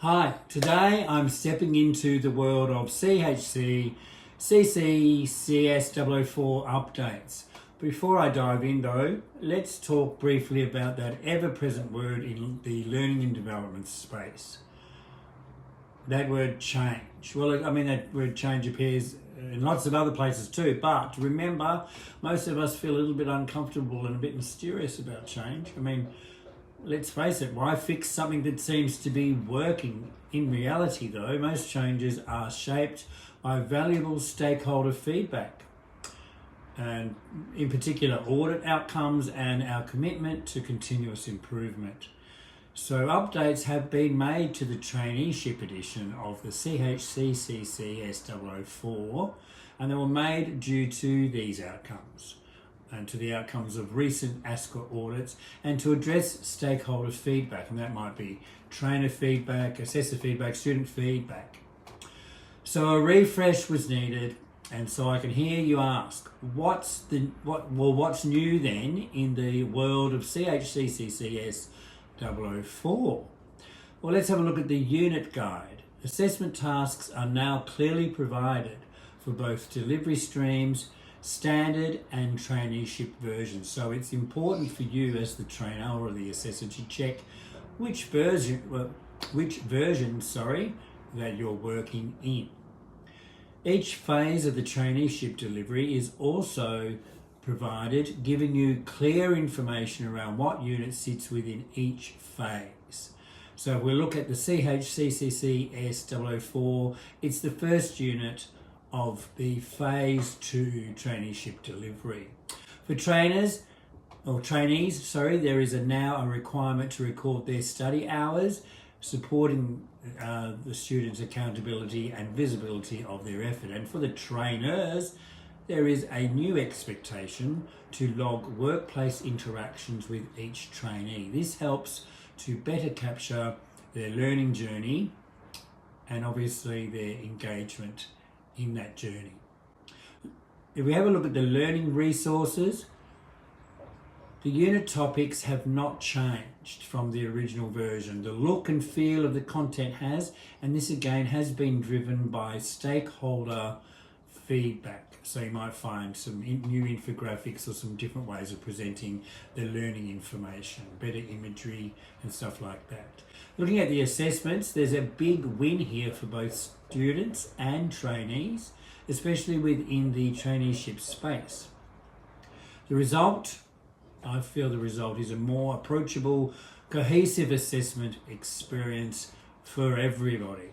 Hi, today I'm stepping into the world of CHCCCCS004 updates. Before I dive in though, let's talk briefly about that ever-present word in the learning and development space. That word change. Well, I mean, that word change appears in lots of other places too, but remember, most of us feel a little bit uncomfortable and a bit mysterious about change. I mean, let's face it, why fix something that seems to be working? In reality though, most changes are shaped by valuable stakeholder feedback, and in particular audit outcomes and our commitment to continuous improvement. So updates have been made to the Traineeship edition of the CHCCCS004, and they were made due to these outcomes and to the outcomes of recent ASCA audits, and to address stakeholder feedback, and that might be trainer feedback, assessor feedback, student feedback. So a refresh was needed, and so I can hear you ask, what's new then in the world of CHCCCS004? Well, let's have a look at the unit guide. Assessment tasks are now clearly provided for both delivery streams, standard and traineeship versions. So it's important for you as the trainer or the assessor to check which version that you're working in. Each phase of the traineeship delivery is also provided, giving you clear information around what unit sits within each phase. So if we look at the CHCCCS004, it's the first unit of the phase 2 traineeship delivery. For trainees, there is now a requirement to record their study hours, supporting the students' accountability and visibility of their effort. And for the trainers, there is a new expectation to log workplace interactions with each trainee. This helps to better capture their learning journey and obviously their engagement in that journey. If we have a look at the learning resources, the unit topics have not changed from the original version. The look and feel of the content has, and this again has been driven by stakeholder feedback. So you might find some new infographics or some different ways of presenting the learning information, better imagery and stuff like that. Looking at the assessments, there's a big win here for both students and trainees, especially within the traineeship space. I feel the result is a more approachable, cohesive assessment experience for everybody.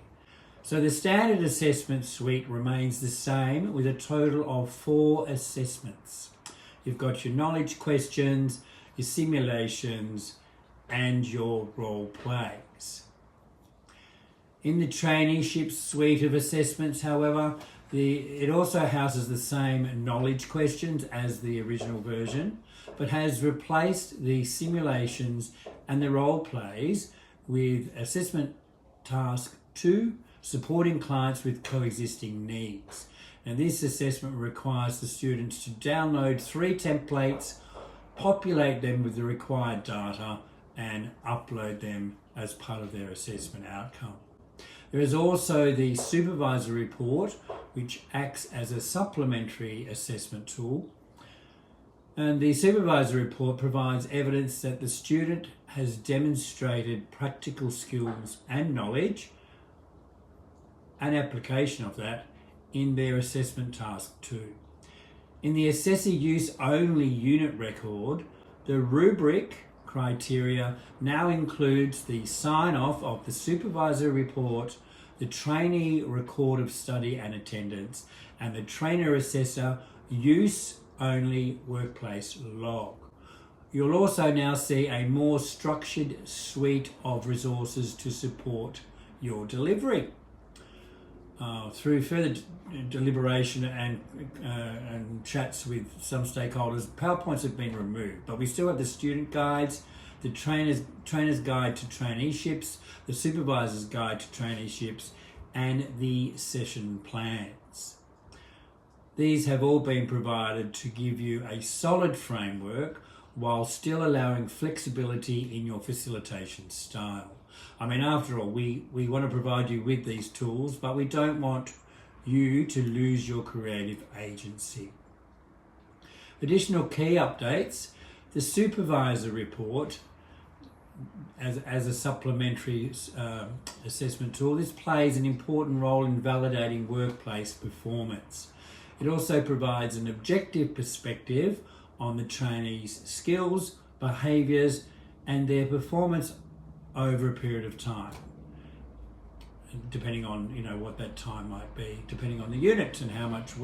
So the standard assessment suite remains the same with a total of 4 assessments. You've got your knowledge questions, your simulations, and your role plays. In the traineeship suite of assessments, however, it also houses the same knowledge questions as the original version, but has replaced the simulations and the role plays with assessment task 2, supporting clients with coexisting needs. Now this assessment requires the students to download 3 templates, populate them with the required data, and upload them as part of their assessment outcome. There is also the supervisor report, which acts as a supplementary assessment tool. And the supervisor report provides evidence that the student has demonstrated practical skills and knowledge and application of that in their assessment task 2. In the assessor use only unit record, the rubric criteria now includes the sign-off of the supervisor report, the trainee record of study and attendance, and the trainer assessor use only workplace log. You'll also now see a more structured suite of resources to support your delivery. Through further deliberation and chats with some stakeholders, PowerPoints have been removed, but we still have the student guides, the trainer's guide to traineeships, the supervisor's guide to traineeships, and the session plans. These have all been provided to give you a solid framework while still allowing flexibility in your facilitation style. I mean, after all, we want to provide you with these tools, but we don't want you to lose your creative agency. Additional key updates: the supervisor report as a supplementary assessment tool. This plays an important role in validating workplace performance. It also provides an objective perspective on the trainees' skills, behaviours and their performance over a period of time, depending on what that time might be, depending on the unit and how much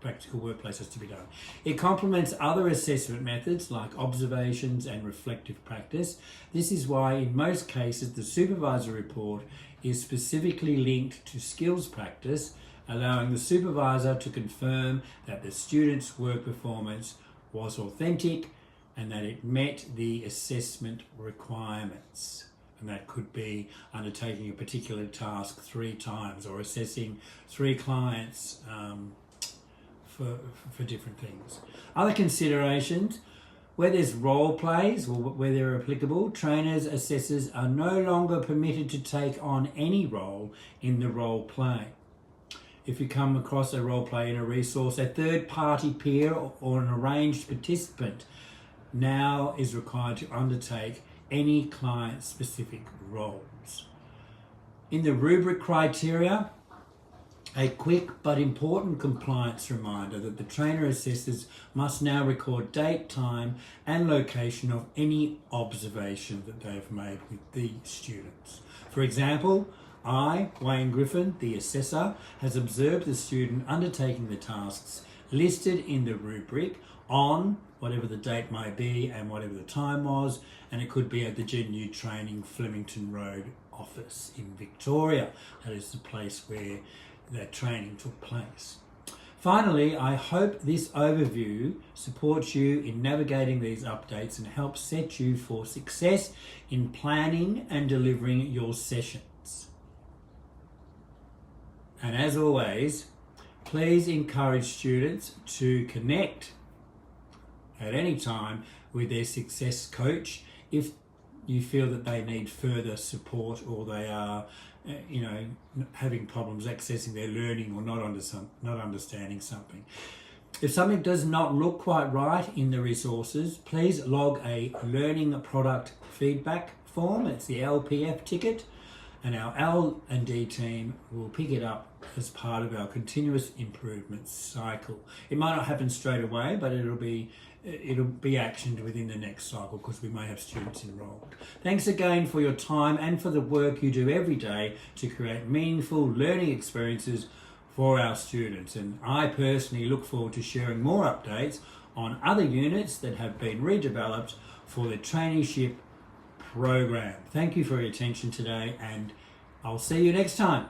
practical workplace has to be done. It complements other assessment methods like observations and reflective practice. This is why in most cases the supervisor report is specifically linked to skills practice, allowing the supervisor to confirm that the student's work performance was authentic and that it met the assessment requirements. And that could be undertaking a particular task 3 times or assessing 3 clients for different things. Other considerations: where there's role plays or where they're applicable, trainers, assessors are no longer permitted to take on any role in the role play. If you come across a role play in a resource, a third-party peer or an arranged participant now is required to undertake any client-specific roles. In the rubric criteria, a quick but important compliance reminder that the trainer assessors must now record date, time and location of any observation that they have made with the students. For example, I, Wayne Griffin, the assessor, has observed the student undertaking the tasks listed in the rubric on whatever the date might be and whatever the time was, and it could be at the GNU Training Flemington Road office in Victoria. That is the place where that training took place. Finally, I hope this overview supports you in navigating these updates and helps set you for success in planning and delivering your sessions. And as always, please encourage students to connect at any time with their success coach if you feel that they need further support or they are having problems accessing their learning or not understanding something. If something does not look quite right in the resources, please log a learning product feedback form. It's the LPF ticket, and our L&D team will pick it up as part of our continuous improvement cycle. It might not happen straight away, but it'll be actioned within the next cycle because we may have students enrolled. Thanks again for your time and for the work you do every day to create meaningful learning experiences for our students. And I personally look forward to sharing more updates on other units that have been redeveloped for the traineeship program. Thank you for your attention today, and I'll see you next time.